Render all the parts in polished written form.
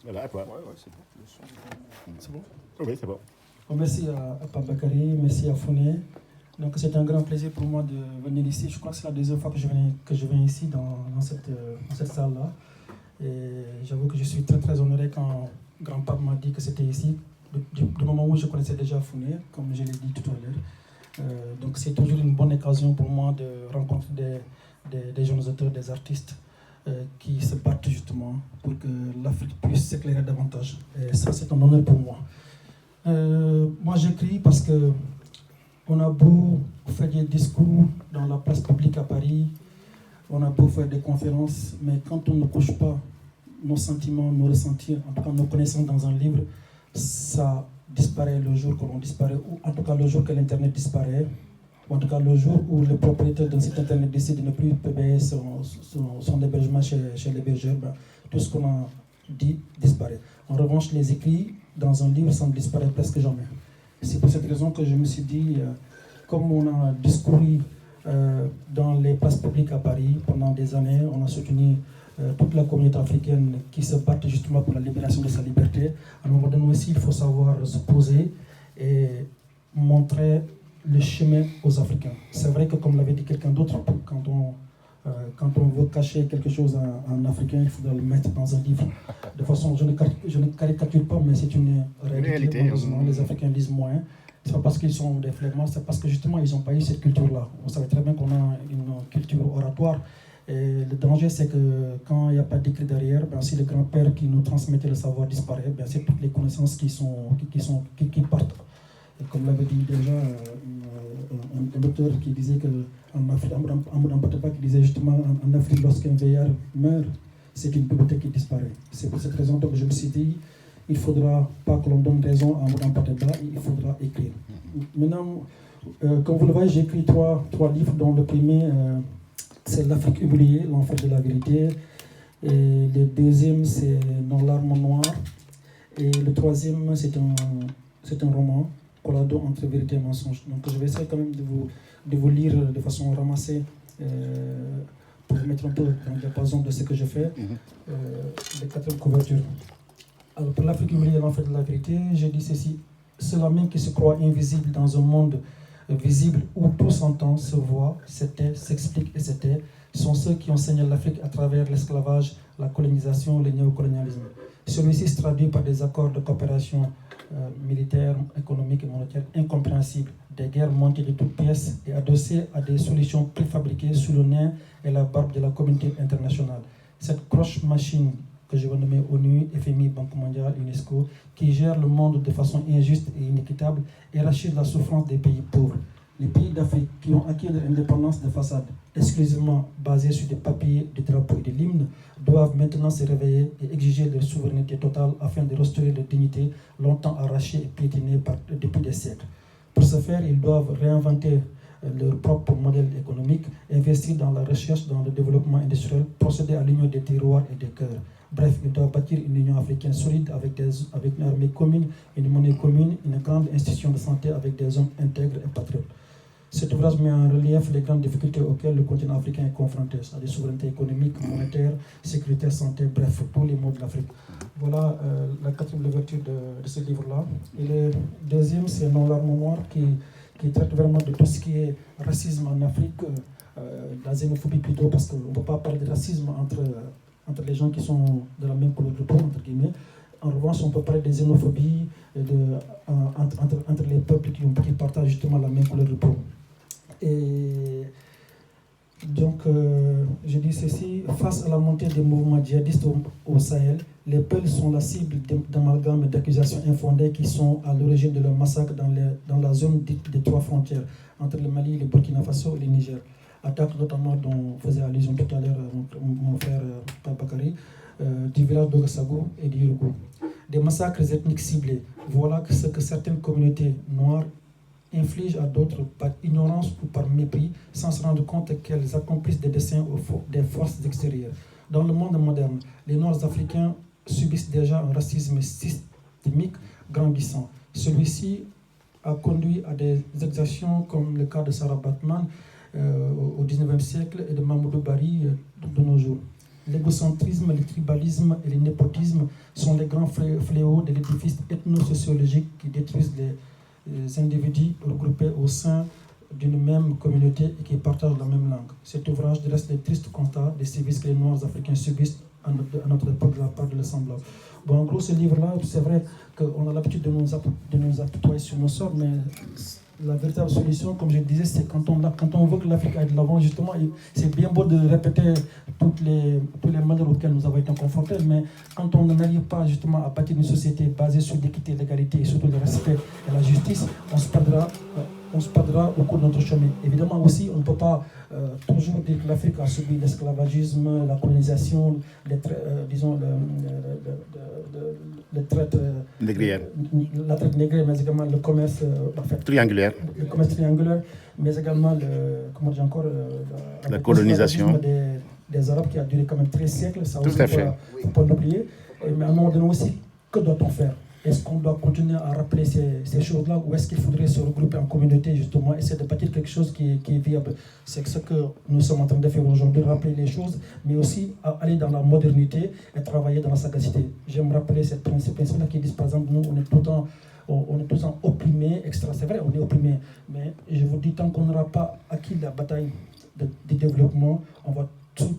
Voilà, à toi. Ouais, c'est bon. C'est bon? Oui, c'est bon. Bon, merci à Pape Bakary, merci à Founé. Donc c'est un grand plaisir pour moi de venir ici. Je crois que c'est la deuxième fois que je viens ici dans cette salle-là. Et j'avoue que je suis très très honoré quand Grand Pape m'a dit que c'était ici, du moment où je connaissais déjà Founé, comme je l'ai dit tout à l'heure. Donc c'est toujours une bonne occasion pour moi de rencontrer des jeunes auteurs, des artistes qui se battent justement pour que l'Afrique puisse s'éclairer davantage. Et ça, c'est un honneur pour moi. Moi, j'écris parce que on a beau faire des discours dans la place publique à Paris, on a beau faire des conférences, mais quand on ne couche pas nos sentiments, nos ressentis, en tout cas nos connaissances dans un livre, ça disparaît le jour que l'on disparaît, ou en tout cas le jour que l'Internet disparaît, ou en tout cas le jour où le propriétaire d'un site Internet décide de ne plus payer son hébergement chez l'hébergeur, tout ce qu'on a dit disparaît. En revanche, les écrits dans un livre semblent disparaître presque jamais. C'est pour cette raison que je me suis dit, comme on a discouru dans les places publiques à Paris pendant des années, on a soutenu toute la communauté africaine qui se bat justement pour la libération de sa liberté. À un moment donné aussi, il faut savoir se poser et montrer le chemin aux Africains. C'est vrai que, comme l'avait dit quelqu'un d'autre, quand on veut cacher quelque chose à un Africain, il faudra le mettre dans un livre. De façon, je ne caricature pas, mais c'est une réalité. Malheureusement, les Africains lisent moins. Ce n'est pas parce qu'ils sont des flemmards, c'est parce que justement, ils n'ont pas eu cette culture-là. On savait très bien qu'on a une culture oratoire. Et le danger, c'est que quand il n'y a pas d'écrit derrière, si le grand-père qui nous transmettait le savoir disparaît, c'est toutes les connaissances qui partent. Et comme l'avait dit déjà un docteur qui disait qu'en Afrique, Amadou Mpateba qui disait justement en Afrique, lorsqu'un vieillard meurt, c'est une bibliothèque qui disparaît. C'est pour cette raison que je me suis dit, il ne faudra pas que l'on donne raison à Amadou Mpateba, il faudra écrire. Maintenant, comme vous le voyez, j'ai écrit trois livres, dont le premier, c'est L'Afrique oubliée, l'enfer de la vérité. Et le deuxième, c'est Dans l'arme noire. Et le troisième, c'est un roman, Collado entre vérité et mensonge. Donc je vais essayer quand même de vous lire de façon ramassée pour vous mettre un peu dans le diapason de ce que je fais. Les quatrième couvertures. Alors pour l'Afrique oubliée et l'enfer de la vérité, j'ai dit ceci. Ceux-là même qui se croient invisibles dans un monde visible où tout s'entend, se voit, s'était, s'explique et s'était, sont ceux qui enseignent l'Afrique à travers l'esclavage, la colonisation, le néocolonialisme. Celui-ci se traduit par des accords de coopération militaire, économique et monétaire incompréhensibles, des guerres montées de toutes pièces et adossées à des solutions préfabriquées sous le nez et la barbe de la communauté internationale. Cette croche machine que je vais nommer ONU, FMI, Banque mondiale, UNESCO, qui gère le monde de façon injuste et inéquitable et rachète la souffrance des pays pauvres. Les pays d'Afrique qui ont acquis leur indépendance de façade, exclusivement basée sur des papiers, des drapeaux et de l'hymne, doivent maintenant se réveiller et exiger leur souveraineté totale afin de restaurer leur dignité longtemps arrachée et piétinée depuis des siècles. Pour ce faire, ils doivent réinventer leur propre modèle économique, investir dans la recherche, dans le développement industriel, procéder à l'union des terroirs et des cœurs. Bref, ils doivent bâtir une union africaine solide avec une armée commune, une monnaie commune, une grande institution de santé avec des hommes intègres et patriotes. Cet ouvrage met en relief les grandes difficultés auxquelles le continent africain est confronté, c'est-à-dire souveraineté économique, monétaire, sécurité, santé, bref, tous les mots de l'Afrique. Voilà la quatrième ouverture de ce livre-là. Et le deuxième, c'est Dans l'arme noire, qui traite vraiment de tout ce qui est racisme en Afrique, la xénophobie plutôt, parce qu'on ne peut pas parler de racisme entre les gens qui sont de la même couleur de peau, entre guillemets. En revanche, on peut parler de xénophobie entre les peuples qui partagent justement la même couleur de peau. Et donc, je dis ceci, face à la montée des mouvements djihadistes au Sahel, les peuples sont la cible d'amalgames et d'accusations infondées qui sont à l'origine de leur massacre dans la zone dite des trois frontières, entre le Mali, le Burkina Faso et le Niger. Attaque notamment dont faisait allusion tout à l'heure mon frère Bakary, du village d'Ogasago et d'Irugu. Des massacres ethniques ciblés. Voilà ce que certaines communautés noires infligent à d'autres par ignorance ou par mépris, sans se rendre compte qu'elles accomplissent des desseins des forces extérieures. Dans le monde moderne, les Noirs africains subissent déjà un racisme systémique grandissant. Celui-ci a conduit à des exactions comme le cas de Sarah Batman au XIXe siècle et de Mamoudou Bari de nos jours. L'égocentrisme, le tribalisme et le népotisme sont les grands fléaux de l'édifice ethno-sociologique qui détruisent les individus regroupés au sein d'une même communauté et qui partagent la même langue. Cet ouvrage dresse les tristes constats des sévices que les Noirs africains subissent à notre époque de la part de l'Assemblée. Bon, en gros, ce livre-là, c'est vrai qu'on a l'habitude de nous apitoyer sur nos sorts, mais la véritable solution, comme je disais, c'est quand on veut que l'Afrique aille de l'avant, justement, c'est bien beau de répéter tous les malheurs auxquels nous avons été confrontés, mais quand on n'arrive pas justement à bâtir une société basée sur l'équité, l'égalité et surtout le respect et la justice, on se perdra au cours de notre chemin. Évidemment aussi, on ne peut pas toujours dire que l'Afrique a subi l'esclavagisme, la colonisation, la traite négrière, mais également le commerce triangulaire. Le commerce triangulaire, mais également la colonisation des Arabes qui a duré quand même 13 siècles. Ça tout aussi, à fait. Il ne faut pas l'oublier. Mais à un moment donné aussi, que doit-on faire? Est-ce qu'on doit continuer à rappeler ces choses-là ou est-ce qu'il faudrait se regrouper en communauté, justement, essayer de bâtir quelque chose qui est viable? C'est ce que nous sommes en train de faire aujourd'hui, rappeler les choses, mais aussi aller dans la modernité et travailler dans la sagacité. J'aime rappeler ces principes-là qui disent, par exemple, nous, on est tout le temps opprimés, c'est vrai, on est opprimés, mais je vous dis, tant qu'on n'aura pas acquis la bataille du développement, on va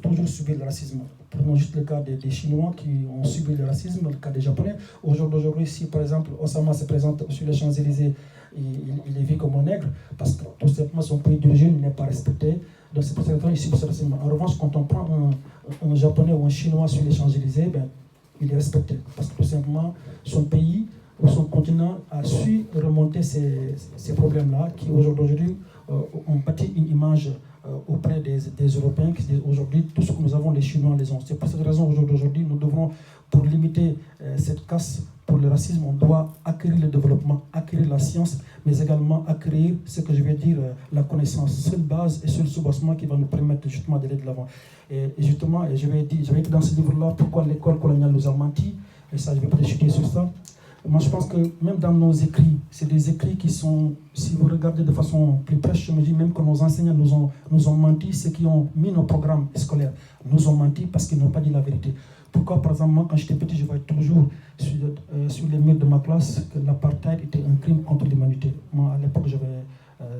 toujours subir le racisme. Prenons juste le cas des Chinois qui ont subi le racisme, le cas des Japonais. Aujourd'hui, si par exemple Osama se présente sur les Champs-Élysées, il est vu comme un nègre, parce que tout simplement son pays d'origine n'est pas respecté. Donc c'est pour ça qu'il subit ce racisme. En revanche, quand on prend un Japonais ou un Chinois sur les Champs-Élysées, il est respecté. Parce que tout simplement, son pays ou son continent a su remonter ces problèmes-là, qui aujourd'hui ont bâti une image auprès des Européens qui disent aujourd'hui tout ce que nous avons, les Chinois les ont. C'est pour cette raison aujourd'hui nous devrons, pour limiter cette casse pour le racisme, on doit acquérir le développement, acquérir la science, mais également acquérir ce que je vais dire la connaissance, seule base et seul soubassement qui va nous permettre justement d'aller de l'avant. Et justement, j'avais écrit dans ce livre-là pourquoi l'école coloniale nous a menti, et ça je vais peut-être chuter sur ça. Moi, je pense que même dans nos écrits, c'est des écrits qui sont, si vous regardez de façon plus près, je me dis même que nos enseignants nous ont menti, ceux qui ont mis nos programmes scolaires nous ont menti parce qu'ils n'ont pas dit la vérité. Pourquoi, par exemple, moi, quand j'étais petit, je voyais toujours sur les murs de ma classe que l'apartheid était un crime contre l'humanité. Moi, à l'époque, j'avais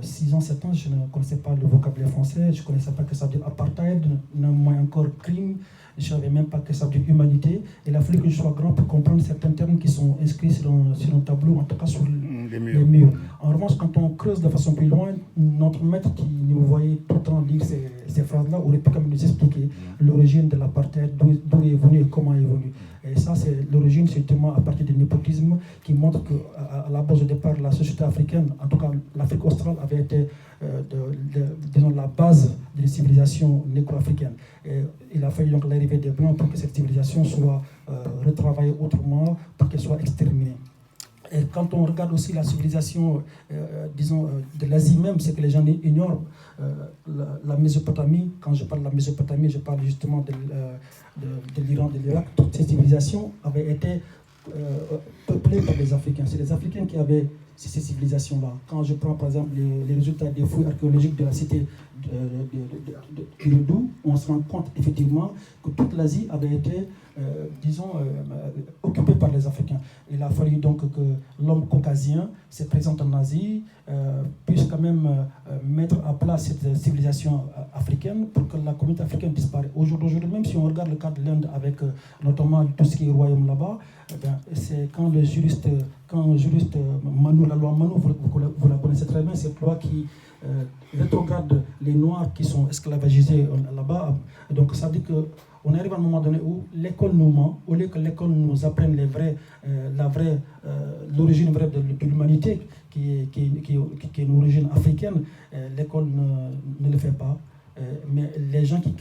6 ans, 7 ans, je ne connaissais pas le vocabulaire français, je ne connaissais pas que ça veut dire apartheid, non moins encore crime. Je ne savais même pas que ça veut dire humanité. Il a fallu que je sois grand pour comprendre certains termes qui sont inscrits sur un tableau, en tout cas sur les murs. En revanche, quand on creuse de façon plus loin, notre maître qui nous voyait tout le temps lire ces phrases-là aurait pu comme nous expliquer l'origine de l'apartheid, d'où est venu et comment est venu. Et ça, c'est l'origine, c'est justement à partir du népotisme qui montre qu'à la base de départ, la société africaine, en tout cas l'Afrique australe, avait été disons, la base d'une civilisation négro-africaine. Et il a fallu donc l'arrivée des Blancs pour que cette civilisation soit retravaillée autrement, pour qu'elle soit exterminée. Et quand on regarde aussi la civilisation, disons, de l'Asie même, c'est que les gens ignorent la Mésopotamie. Quand je parle de la Mésopotamie, je parle justement de l'Iran, de l'Irak. Toutes ces civilisations avaient été peuplées par les Africains. C'est les Africains qui avaient ces civilisations-là. Quand je prends par exemple les résultats des fouilles archéologiques de la cité d'Iridou, on se rend compte effectivement que toute l'Asie avait été, disons, occupée par les Africains. Il a fallu donc que l'homme caucasien se présente en Asie, puisse quand même mettre à plat cette civilisation africaine pour que la communauté africaine disparaisse. Aujourd'hui, même si on regarde le cas de l'Inde avec notamment tout ce qui est royaume là-bas, c'est quand le juriste Manu, la loi Manu, vous la connaissez très bien, cette loi qui rétrograde les Noirs qui sont esclavagisés là-bas. Donc ça veut dire qu'on arrive à un moment donné où l'école nous ment, au lieu que l'école nous apprenne l'origine vraie de l'humanité, qui est une origine africaine, l'école ne le fait pas. Mais les gens qui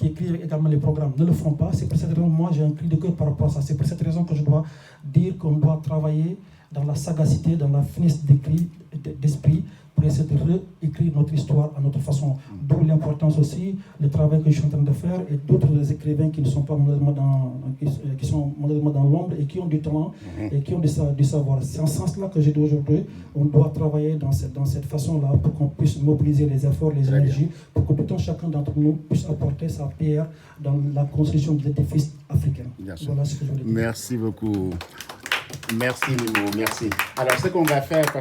écrivent également les programmes ne le font pas. C'est pour cette raison que moi j'ai un cri de cœur par rapport à ça. C'est pour cette raison que je dois dire qu'on doit travailler dans la sagacité, dans la finesse d'esprit, pour essayer de réécrire notre histoire à notre façon. D'où l'importance aussi, le travail que je suis en train de faire et d'autres écrivains qui ne sont pas malheureusement qui sont malheureusement dans l'ombre et qui ont du talent et qui ont du savoir. C'est en ce sens-là que j'ai dit aujourd'hui, on doit travailler dans cette façon-là pour qu'on puisse mobiliser les efforts, les énergies, pour que tout un chacun d'entre nous puisse apporter sa pierre dans la construction de l'édifice africain. Voilà ce que je voulais dire. Merci beaucoup. Merci, Mimo, merci. Alors, ce qu'on va faire, parce que